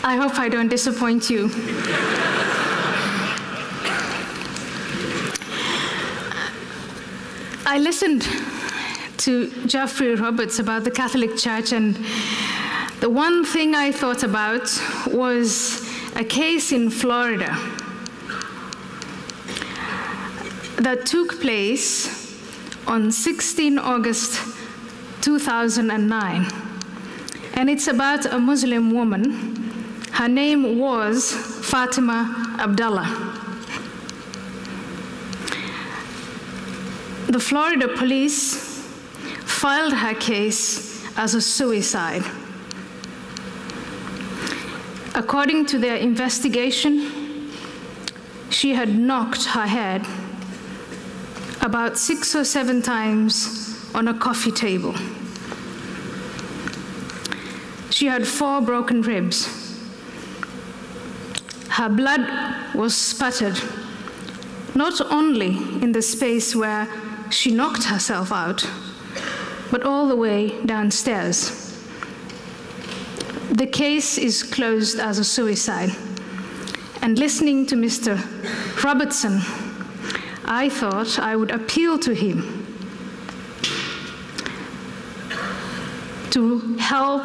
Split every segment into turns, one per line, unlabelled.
I hope I don't disappoint you. I listened to Geoffrey Roberts about the Catholic Church, and the one thing I thought about was a case in Florida that took place on 16 August 2009. And it's about a Muslim woman. Her name was Fatima Abdallah. The Florida police filed her case as a suicide. According to their investigation, she had knocked her head about 6 or 7 times on a coffee table. She had 4 broken ribs. Her blood was spattered, not only in the space where she knocked herself out, but all the way downstairs. The case is closed as a suicide. And listening to Mr. Robertson, I thought I would appeal to him to help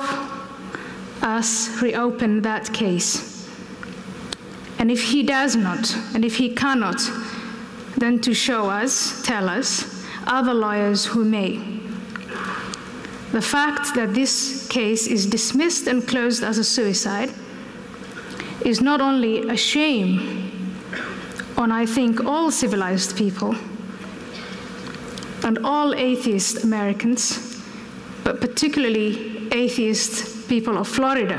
us reopen that case. And if he does not, and if he cannot, then to show us, tell us, other lawyers who may. The fact that this case is dismissed and closed as a suicide is not only a shame on, I think, all civilized people and all atheist Americans, but particularly atheist people of Florida.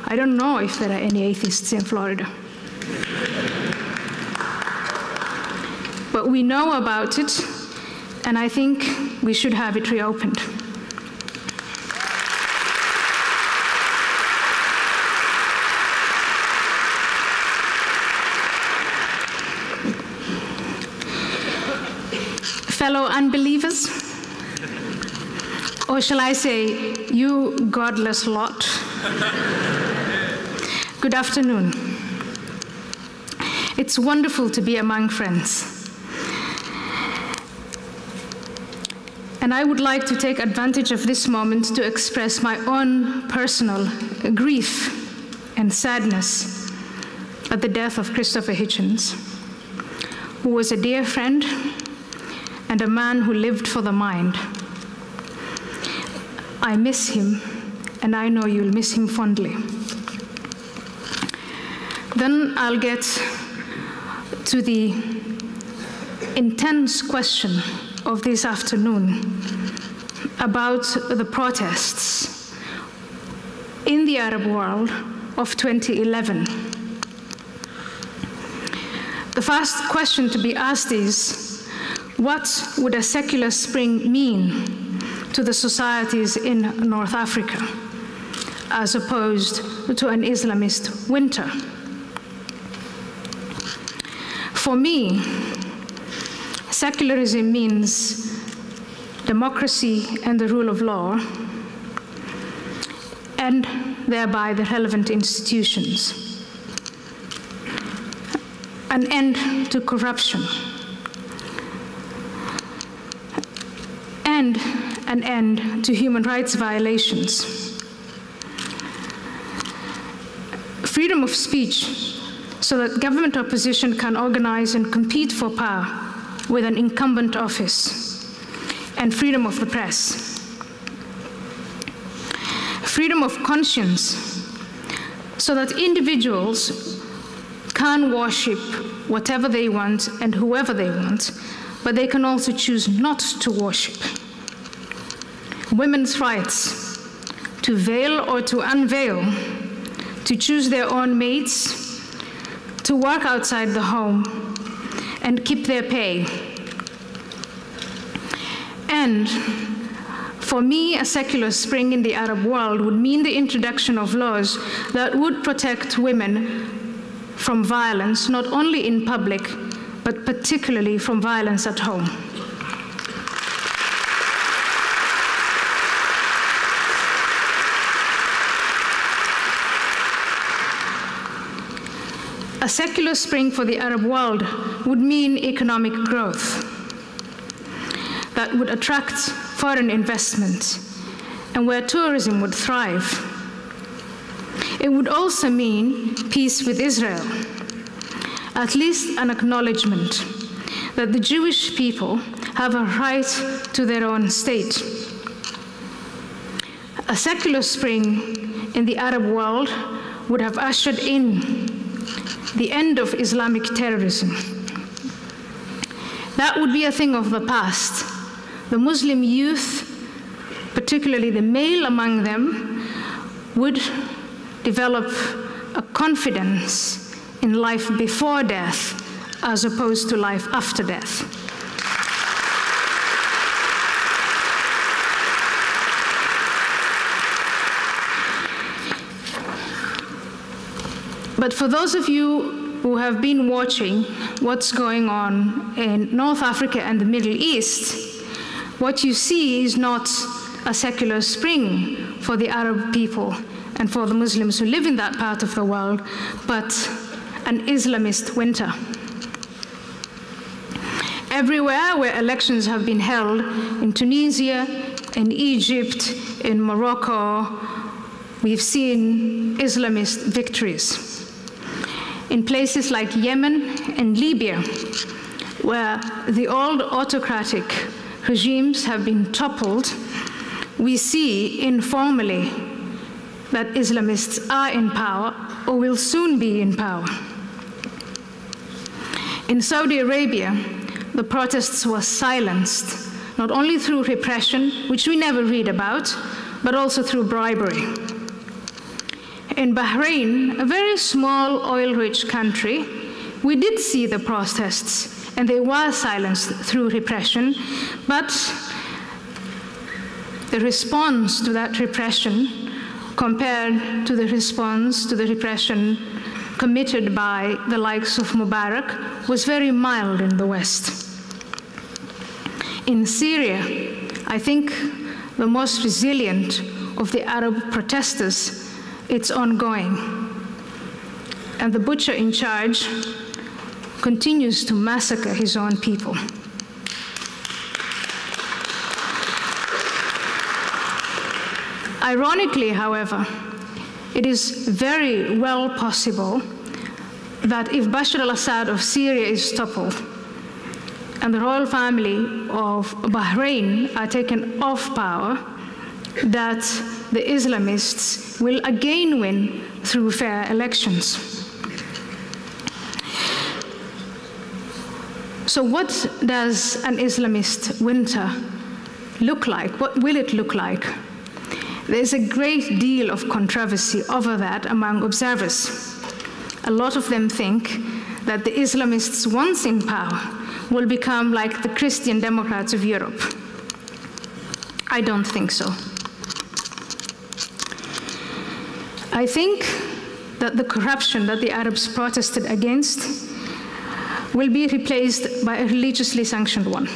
I don't know if there are any atheists in Florida. But we know about it, and I think we should have it reopened. Fellow unbelievers, or shall I say, you godless lot, good afternoon. It's wonderful to be among friends. And I would like to take advantage of this moment to express my own personal grief and sadness at the death of Christopher Hitchens, who was a dear friend and a man who lived for the mind. I miss him, and I know you'll miss him fondly. Then I'll get to the intense question of this afternoon about the protests in the Arab world of 2011. The first question to be asked is, what would a secular spring mean to the societies in North Africa, as opposed to an Islamist winter? For me, secularism means democracy and the rule of law, and thereby the relevant institutions. An end to corruption, and an end to human rights violations. Freedom of speech, so that government opposition can organize and compete for power with an incumbent office, and freedom of the press. Freedom of conscience, so that individuals can worship whatever they want and whoever they want, but they can also choose not to worship. Women's rights to veil or to unveil, to choose their own mates, to work outside the home, and keep their pay. And for me, a secular spring in the Arab world would mean the introduction of laws that would protect women from violence, not only in public, but particularly from violence at home. A secular spring for the Arab world would mean economic growth that would attract foreign investment and where tourism would thrive. It would also mean peace with Israel, at least an acknowledgement that the Jewish people have a right to their own state. A secular spring in the Arab world would have ushered in the end of Islamic terrorism. That would be a thing of the past. The Muslim youth, particularly the male among them, would develop a confidence in life before death as opposed to life after death. But for those of you who have been watching what's going on in North Africa and the Middle East, what you see is not a secular spring for the Arab people and for the Muslims who live in that part of the world, but an Islamist winter. Everywhere where elections have been held, in Tunisia, in Egypt, in Morocco, we've seen Islamist victories. In places like Yemen and Libya, where the old autocratic regimes have been toppled, we see informally that Islamists are in power or will soon be in power. In Saudi Arabia, the protests were silenced, not only through repression, which we never read about, but also through bribery. In Bahrain, a very small oil-rich country, we did see the protests, and they were silenced through repression, but the response to that repression, compared to the response to the repression committed by the likes of Mubarak, was very mild in the West. In Syria, I think the most resilient of the Arab protesters, it's ongoing. And the butcher in charge continues to massacre his own people. Ironically, however, it is very well possible that if Bashar al-Assad of Syria is toppled and the royal family of Bahrain are taken off power, that the Islamists will again win through fair elections. So what does an Islamist winter look like? What will it look like? There's a great deal of controversy over that among observers. A lot of them think that the Islamists, once in power, will become like the Christian Democrats of Europe. I don't think so. I think that the corruption that the Arabs protested against will be replaced by a religiously sanctioned one.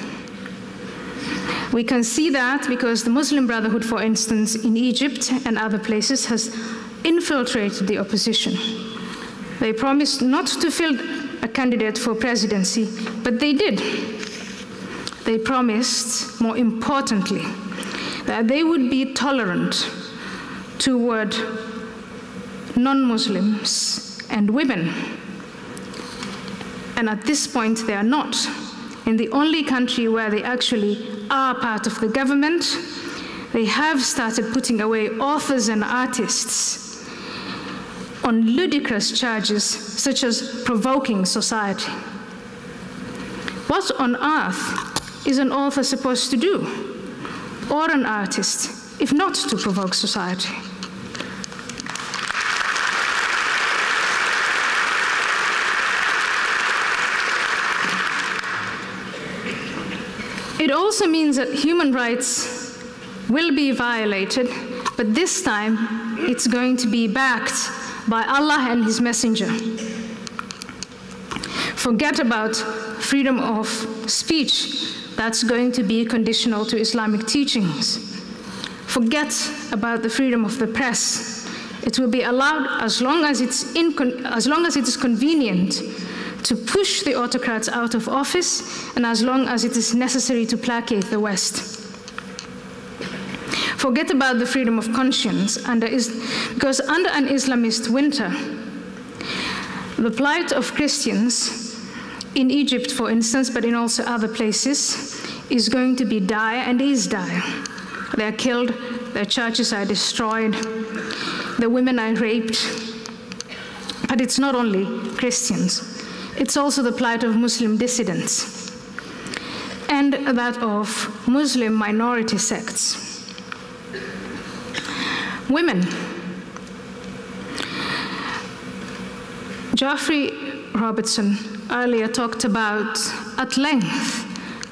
We can see that because the Muslim Brotherhood, for instance, in Egypt and other places, has infiltrated the opposition. They promised not to field a candidate for presidency, but they did. They promised, more importantly, that they would be tolerant toward non-Muslims and women. And at this point, they are not. In the only country where they actually are part of the government, they have started putting away authors and artists on ludicrous charges such as provoking society. What on earth is an author supposed to do, or an artist, if not to provoke society? It also means that human rights will be violated, but this time it's going to be backed by Allah and His Messenger. Forget about freedom of speech. That's going to be conditional to Islamic teachings. Forget about the freedom of the press. It will be allowed as long as it is convenient to push the autocrats out of office, and as long as it is necessary to placate the West. Forget about the freedom of conscience, because under an Islamist winter, the plight of Christians in Egypt, for instance, but in also other places, is going to be dire and is dire. They are killed, their churches are destroyed, the women are raped. But it's not only Christians, it's also the plight of Muslim dissidents and that of Muslim minority sects. Women. Geoffrey Robertson earlier talked about at length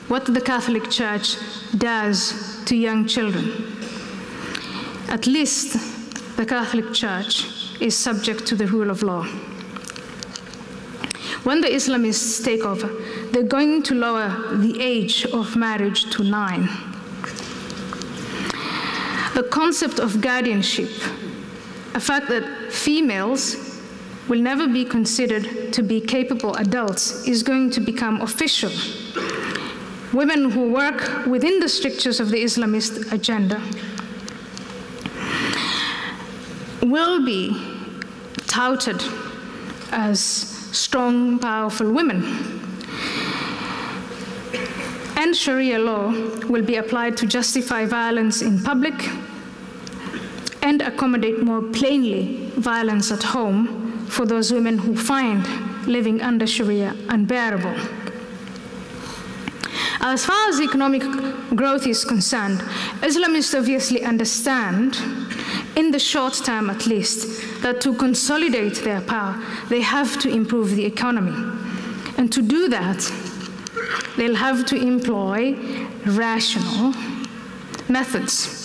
what the Catholic Church does to young children. At least the Catholic Church is subject to the rule of law. When the Islamists take over, they're going to lower the age of marriage to 9. The concept of guardianship, a fact that females will never be considered to be capable adults, is going to become official. Women who work within the strictures of the Islamist agenda will be touted as strong, powerful women. And Sharia law will be applied to justify violence in public and accommodate more plainly violence at home for those women who find living under Sharia unbearable. As far as economic growth is concerned, Islamists obviously understand, in the short term at least, that to consolidate their power, they have to improve the economy. And to do that, they'll have to employ rational methods.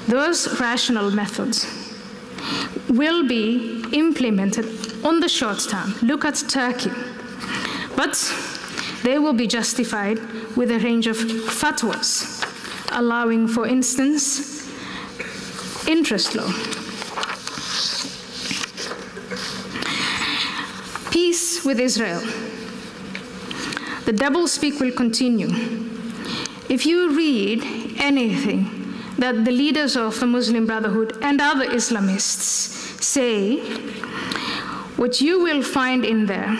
Those rational methods will be implemented on the short term. Look at Turkey. But they will be justified with a range of fatwas, allowing, for instance, interest law. Peace with Israel. The doublespeak will continue. If you read anything that the leaders of the Muslim Brotherhood and other Islamists say, what you will find in there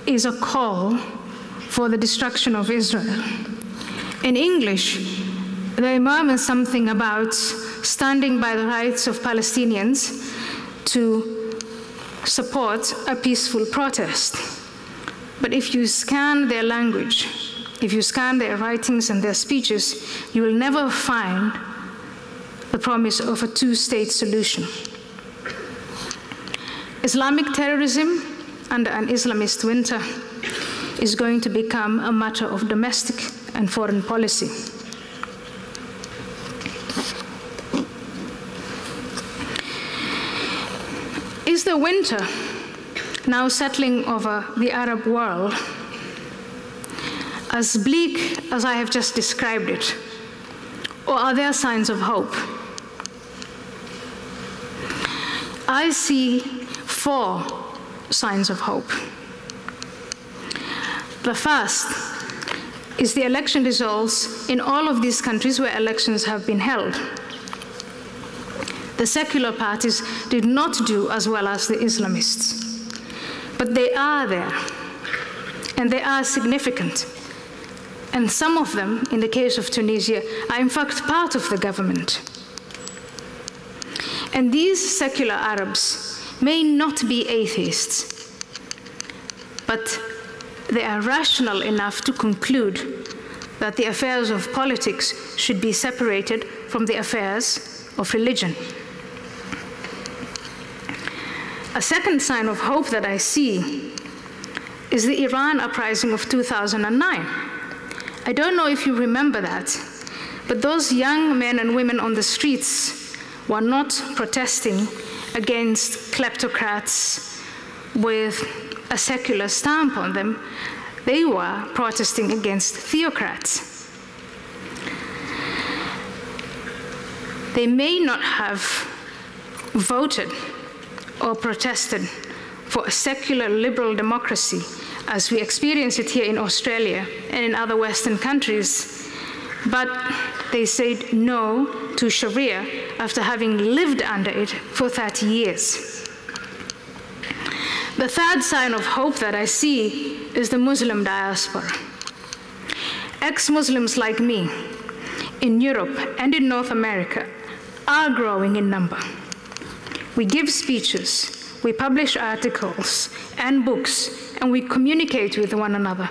is a call for the destruction of Israel. In English, they murmur something about standing by the rights of Palestinians to support a peaceful protest. But if you scan their language, if you scan their writings and their speeches, you will never find the promise of a two-state solution. Islamic terrorism under an Islamist winter is going to become a matter of domestic and foreign policy. Is the winter now settling over the Arab world as bleak as I have just described it, or are there signs of hope? I see 4 signs of hope. The first is the election results in all of these countries where elections have been held. The secular parties did not do as well as the Islamists, but they are there, and they are significant. And some of them, in the case of Tunisia, are in fact part of the government. And these secular Arabs may not be atheists, but they are rational enough to conclude that the affairs of politics should be separated from the affairs of religion. A second sign of hope that I see is the Iran uprising of 2009. I don't know if you remember that, but those young men and women on the streets were not protesting against kleptocrats with a secular stamp on them. They were protesting against theocrats. They may not have voted or protested for a secular liberal democracy as we experience it here in Australia and in other Western countries, but they said no to Sharia after having lived under it for 30 years. The third sign of hope that I see is the Muslim diaspora. Ex-Muslims like me in Europe and in North America are growing in number. We give speeches, we publish articles and books, and we communicate with one another.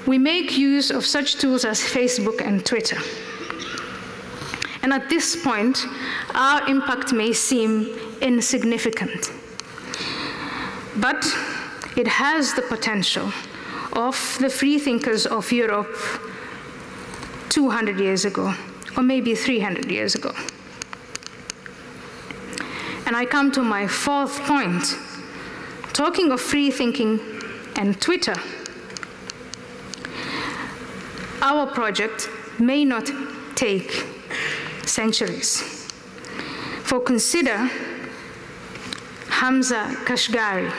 We make use of such tools as Facebook and Twitter. And at this point, our impact may seem insignificant, but it has the potential of the freethinkers of Europe 200 years ago, or maybe 300 years ago. And I come to my fourth point. Talking of free thinking and Twitter, our project may not take centuries. For consider Hamza Kashgari.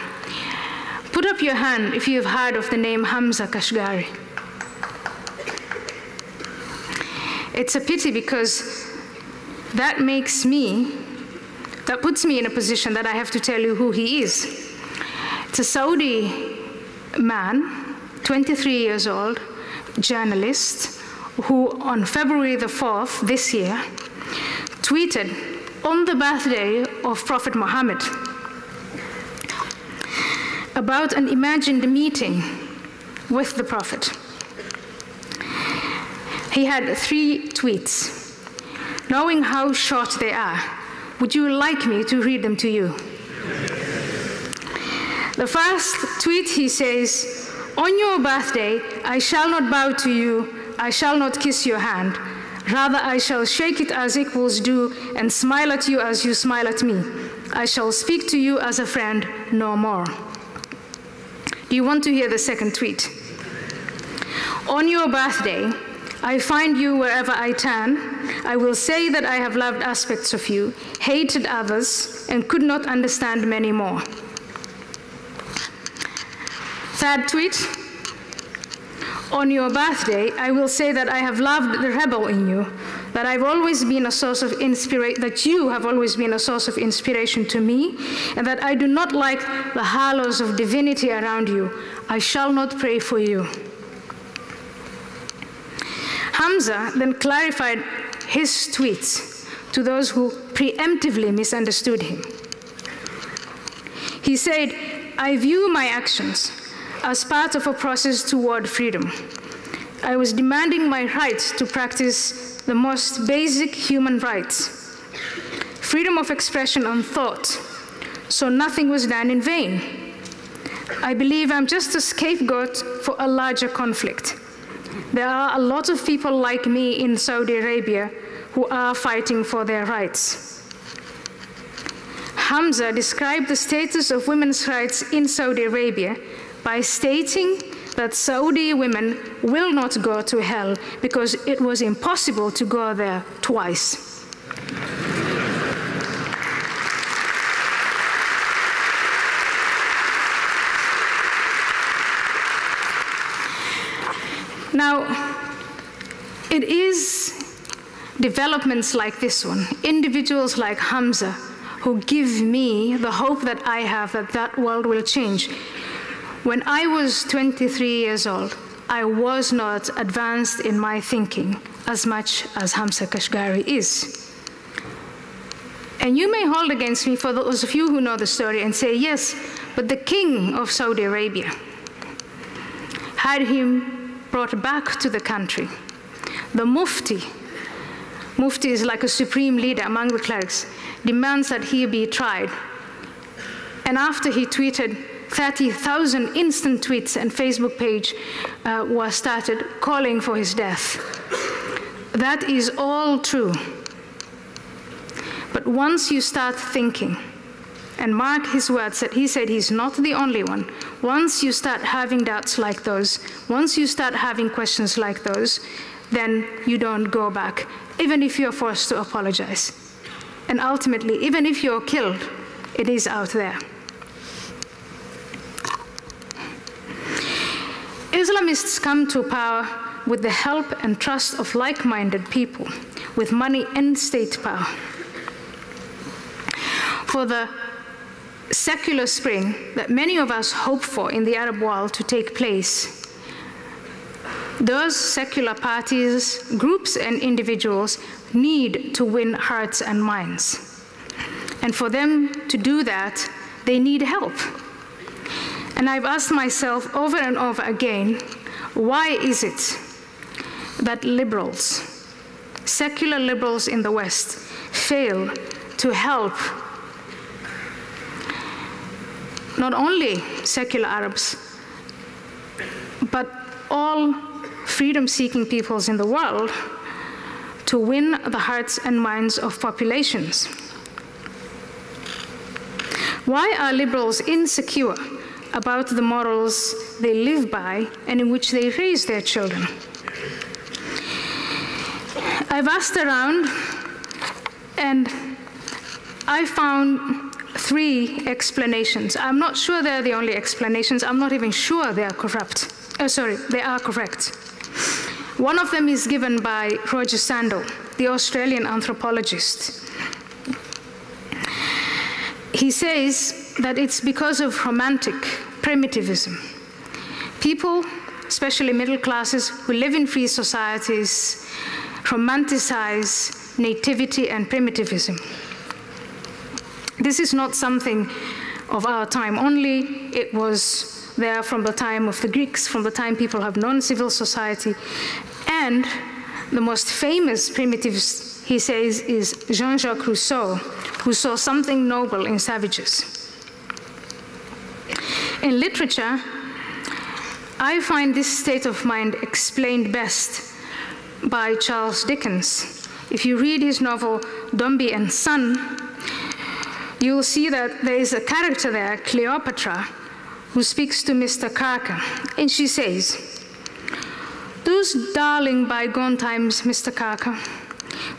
Put up your hand if you've heard of the name Hamza Kashgari. It's a pity because that puts me in a position that I have to tell you who he is. It's a Saudi man, 23 years old, journalist, who on February the 4th this year tweeted on the birthday of Prophet Muhammad about an imagined meeting with the Prophet. He had 3 tweets. Knowing how short they are, would you like me to read them to you? The first tweet, he says, "On your birthday, I shall not bow to you, I shall not kiss your hand. Rather, I shall shake it as equals do and smile at you as you smile at me. I shall speak to you as a friend, no more." Do you want to hear the second tweet? "On your birthday, I find you wherever I turn. I will say that I have loved aspects of you, hated others, and could not understand many more." Third tweet, "On your birthday, I will say that I have loved the rebel in you, that I've always been a source of that you have always been a source of inspiration to me, and that I do not like the halos of divinity around you. I shall not pray for you." Hamza then clarified his tweets to those who preemptively misunderstood him. He said, "I view my actions as part of a process toward freedom. I was demanding my right to practice the most basic human rights, freedom of expression and thought, so nothing was done in vain. I believe I'm just a scapegoat for a larger conflict. There are a lot of people like me in Saudi Arabia who are fighting for their rights." Hamza described the status of women's rights in Saudi Arabia by stating that Saudi women will not go to hell because it was impossible to go there twice. Now, it is developments like this one, individuals like Hamza, who give me the hope that I have that that world will change. When I was 23 years old, I was not advanced in my thinking as much as Hamza Kashgari is. And you may hold against me, for those of you who know the story, and say, yes, but the king of Saudi Arabia had him brought back to the country. The Mufti is like a supreme leader among the clerics, demands that he be tried. And after he tweeted, 30,000 instant tweets and Facebook page was started calling for his death. That is all true. But once you start thinking, and mark his words that he said he's not the only one, once you start having doubts like those, once you start having questions like those, then you don't go back, even if you're forced to apologize. and ultimately, even if you're killed, it is out there. Islamists come to power with the help and trust of like-minded people, with money and state power. For the secular spring that many of us hope for in the Arab world to take place, those secular parties, groups, and individuals need to win hearts and minds. And for them to do that, they need help. And I've asked myself over and over again, why is it that liberals, secular liberals in the West, fail to help not only secular Arabs, but all freedom-seeking peoples in the world to win the hearts and minds of populations? Why are liberals insecure about the morals they live by and in which they raise their children? I've asked around, and I found 3 explanations. I'm not sure they're the only explanations. I'm not even sure they are corrupt. They are correct. One of them is given by Roger Sandel, the Australian anthropologist. He says that it's because of romantic primitivism. People, especially middle classes who live in free societies, romanticize nativity and primitivism. This is not something of our time only. It was there from the time of the Greeks, from the time people have known civil society. And the most famous primitivist, he says, is Jean-Jacques Rousseau, who saw something noble in savages. In literature, I find this state of mind explained best by Charles Dickens. If you read his novel, Dombey and Son, you'll see that there is a character there, Cleopatra, who speaks to Mr. Carker, and she says, "Those darling bygone times, Mr. Carker,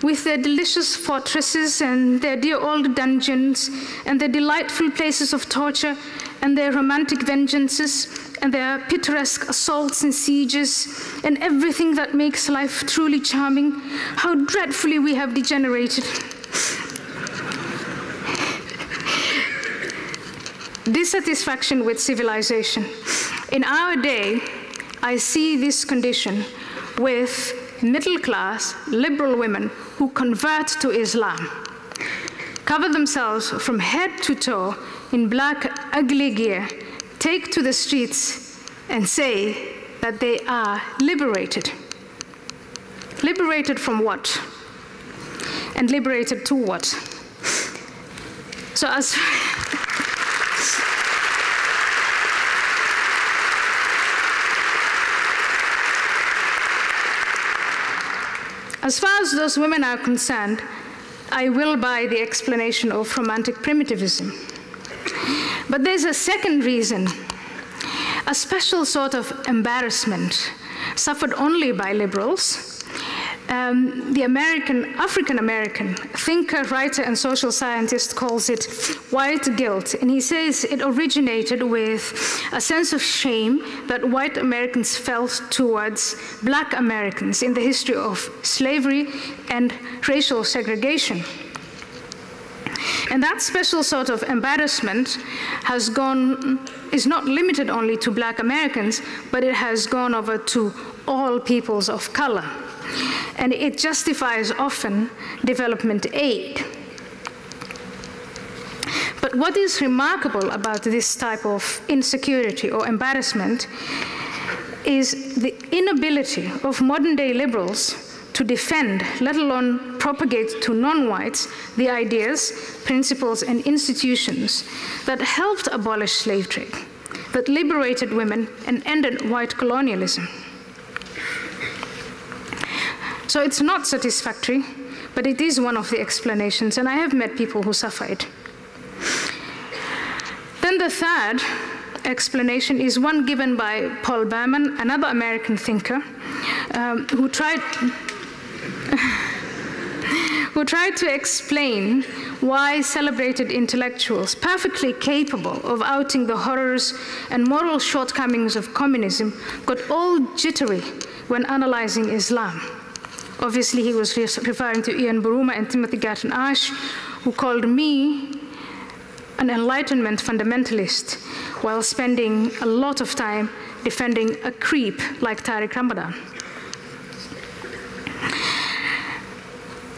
with their delicious fortresses and their dear old dungeons and their delightful places of torture and their romantic vengeances and their picturesque assaults and sieges and everything that makes life truly charming, how dreadfully we have degenerated." Dissatisfaction with civilization. In our day, I see this condition with middle-class, liberal women who convert to Islam, cover themselves from head to toe in black, ugly gear, take to the streets and say that they are liberated. Liberated from what? And liberated to what? So as far as those women are concerned, I will buy the explanation of romantic primitivism. But there's a second reason, a special sort of embarrassment suffered only by liberals. The African-American thinker, writer, and social scientist calls it white guilt, and he says it originated with a sense of shame that white Americans felt towards black Americans in the history of slavery and racial segregation. And that special sort of embarrassment is not limited only to black Americans, but it has gone over to all peoples of color. And it justifies often development aid. But what is remarkable about this type of insecurity or embarrassment is the inability of modern-day liberals to defend, let alone propagate to non-whites, the ideas, principles, and institutions that helped abolish slave trade, that liberated women and ended white colonialism. So it's not satisfactory, but it is one of the explanations, and I have met people who suffer it. Then the third explanation is one given by Paul Berman, another American thinker, who tried to explain why celebrated intellectuals, perfectly capable of outing the horrors and moral shortcomings of communism, got all jittery when analyzing Islam. Obviously, he was referring to Ian Buruma and Timothy Garton Ash, who called me an Enlightenment fundamentalist while spending a lot of time defending a creep like Tariq Ramadan.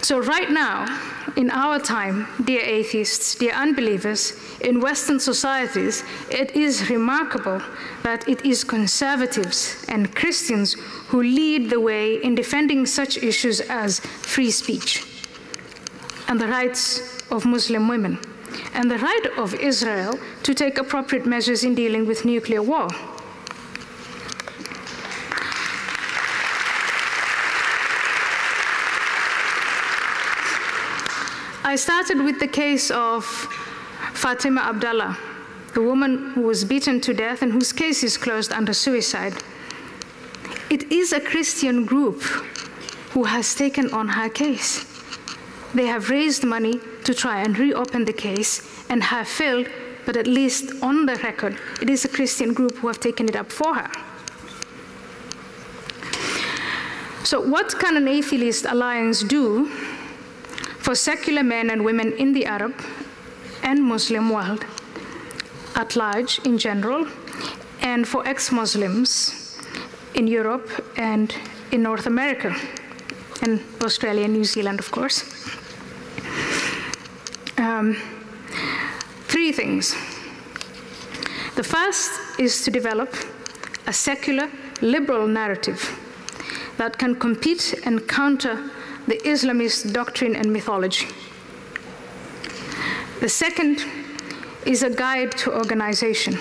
So right now, in our time, dear atheists, dear unbelievers, in Western societies, it is remarkable that it is conservatives and Christians who lead the way in defending such issues as free speech and the rights of Muslim women and the right of Israel to take appropriate measures in dealing with nuclear war. I started with the case of Fatima Abdallah, the woman who was beaten to death and whose case is closed under suicide. It is a Christian group who has taken on her case. They have raised money to try and reopen the case and have failed, but at least on the record, it is a Christian group who have taken it up for her. So what can an atheist alliance do for secular men and women in the Arab and Muslim world at large in general, and for ex-Muslims in Europe and in North America, and Australia and New Zealand, of course? Three things. The first is to develop a secular, liberal narrative that can compete and counter the Islamist doctrine and mythology. The second is a guide to organization.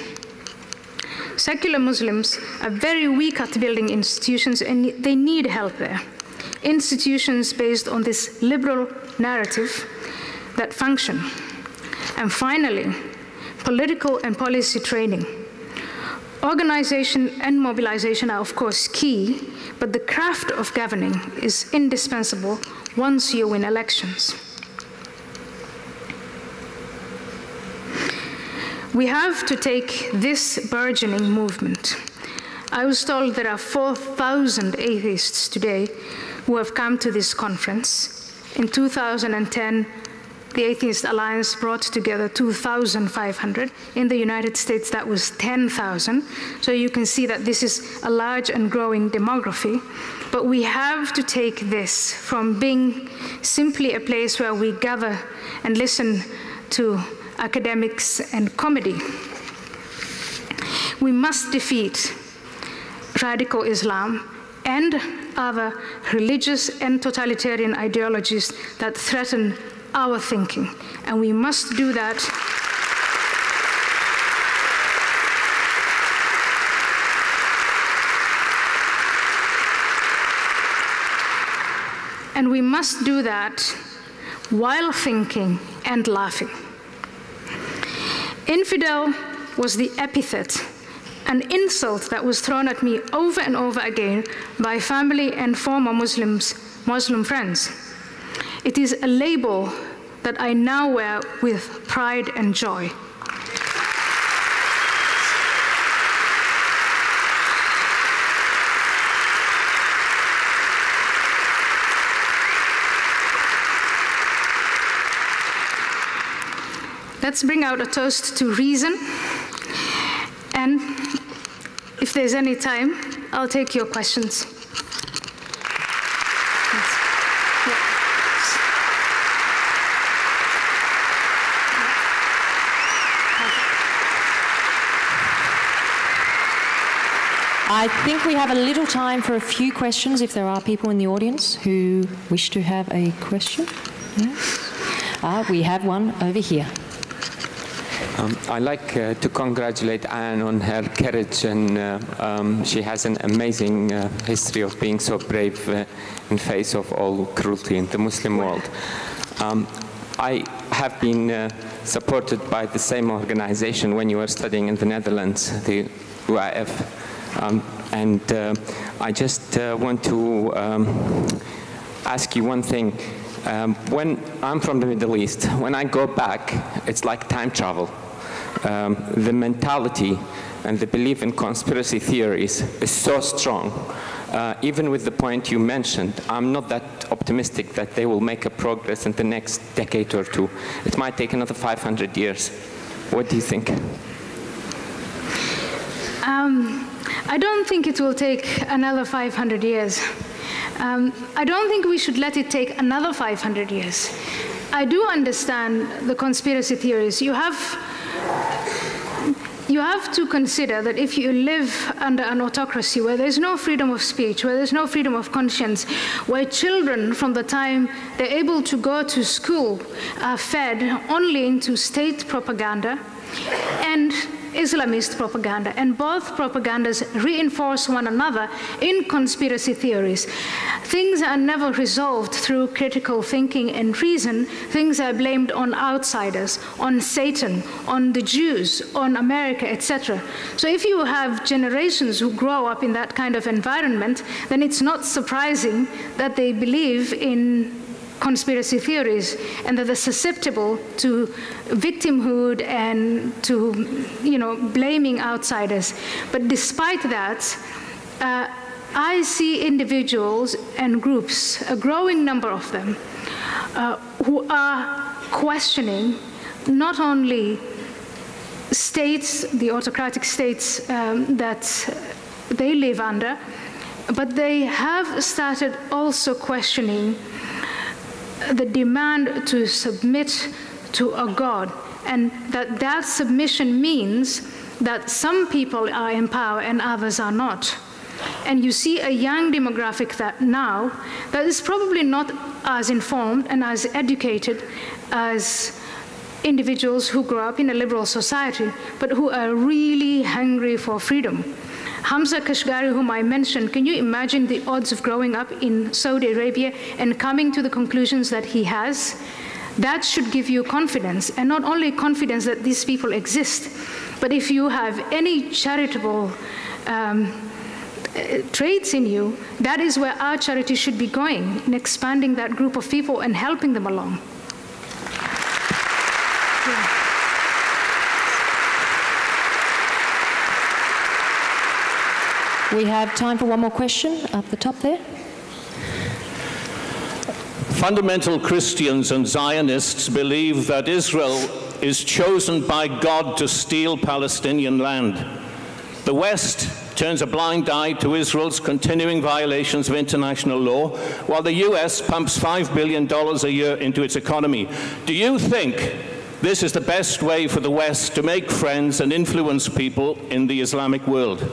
Secular Muslims are very weak at building institutions and they need help there. Institutions based on this liberal narrative that function. And finally, political and policy training. Organization and mobilization are, of course, key, but the craft of governing is indispensable once you win elections. We have to take this burgeoning movement. I was told there are 4,000 atheists today who have come to this conference. In 2010, the Atheist Alliance brought together 2,500. In the United States, that was 10,000. So you can see that this is a large and growing demography. But we have to take this from being simply a place where we gather and listen to academics and comedy. We must defeat radical Islam and other religious and totalitarian ideologies that threaten our thinking, and we must do that while thinking and laughing. Infidel was the epithet, an insult that was thrown at me over and over again by family and former Muslim friends. It is a label that I now wear with pride and joy. Let's bring out a toast to reason. And if there's any time, I'll take your questions.
I think we have a little time for a few questions if there are people in the audience who wish to have a question. Yes? We have one over here.
I'd like to congratulate Ayaan on her courage, and she has an amazing history of being so brave in face of all cruelty in the Muslim world. I have been supported by the same organization when you were studying in the Netherlands, the UAF. I just want to ask you one thing. When I'm from the Middle East, when I go back, it's like time travel. The mentality and the belief in conspiracy theories is so strong. Even with the point you mentioned, I'm not that optimistic that they will make a progress in the next decade or two. It might take another 500 years. What do you think?
I don't think it will take another 500 years. I don't think we should let it take another 500 years. I do understand the conspiracy theories. You have to consider that if you live under an autocracy where there's no freedom of speech, where there's no freedom of conscience, where children from the time they're able to go to school are fed only into state propaganda and Islamist propaganda, and both propagandas reinforce one another in conspiracy theories. Things are never resolved through critical thinking and reason. Things are blamed on outsiders, on Satan, on the Jews, on America, etc. So if you have generations who grow up in that kind of environment, then it's not surprising that they believe in conspiracy theories and that they're susceptible to victimhood and to, blaming outsiders. But despite that, I see individuals and groups, a growing number of them, who are questioning not only states, the autocratic states that they live under, but they have started also questioning the demand to submit to a God, and that submission means that some people are in power and others are not. And you see a young demographic that is probably not as informed and as educated as individuals who grow up in a liberal society, but who are really hungry for freedom. Hamza Kashgari, whom I mentioned, can you imagine the odds of growing up in Saudi Arabia and coming to the conclusions that he has? That should give you confidence, and not only confidence that these people exist, but if you have any charitable traits in you, that is where our charity should be going, in expanding that group of people and helping them along. Yeah.
We have time for one more question up the top there.
Fundamental Christians and Zionists believe that Israel is chosen by God to steal Palestinian land. The West turns a blind eye to Israel's continuing violations of international law, while the US pumps $5 billion a year into its economy. Do you think this is the best way for the West to make friends and influence people in the Islamic world?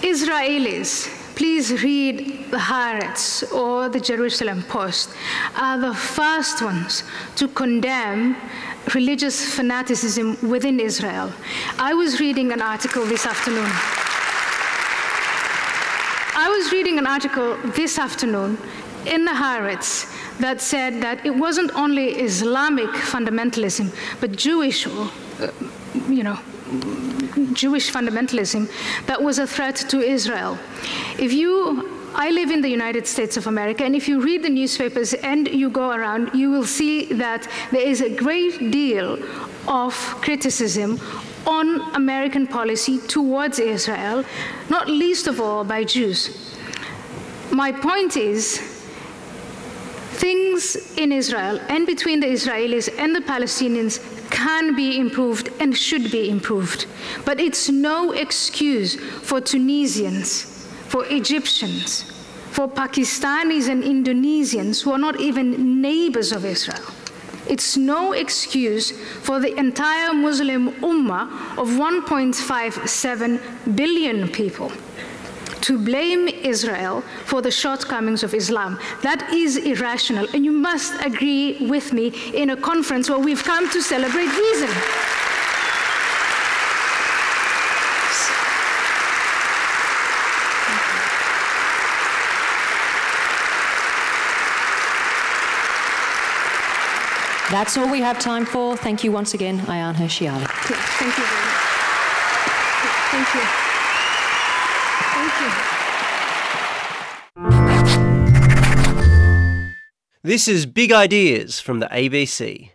Israelis, please read the Haaretz or the Jerusalem Post, are the first ones to condemn religious fanaticism within Israel. I was reading an article this afternoon. In the Haaretz that said that it wasn't only Islamic fundamentalism, but Jewish fundamentalism that was a threat to Israel. I live in the United States of America, and if you read the newspapers and you go around, you will see that there is a great deal of criticism on American policy towards Israel, not least of all by Jews. My point is, things in Israel and between the Israelis and the Palestinians can be improved and should be improved. But it's no excuse for Tunisians, for Egyptians, for Pakistanis and Indonesians who are not even neighbors of Israel. It's no excuse for the entire Muslim Ummah of 1.57 billion people to blame Israel for the shortcomings of Islam. That is irrational, and you must agree with me in a conference where we've come to celebrate reason.
That's all we have time for. Thank you once again, Ayaan Hirsi Ali.
Thank you very much. Thank you.
This is Big Ideas from the ABC.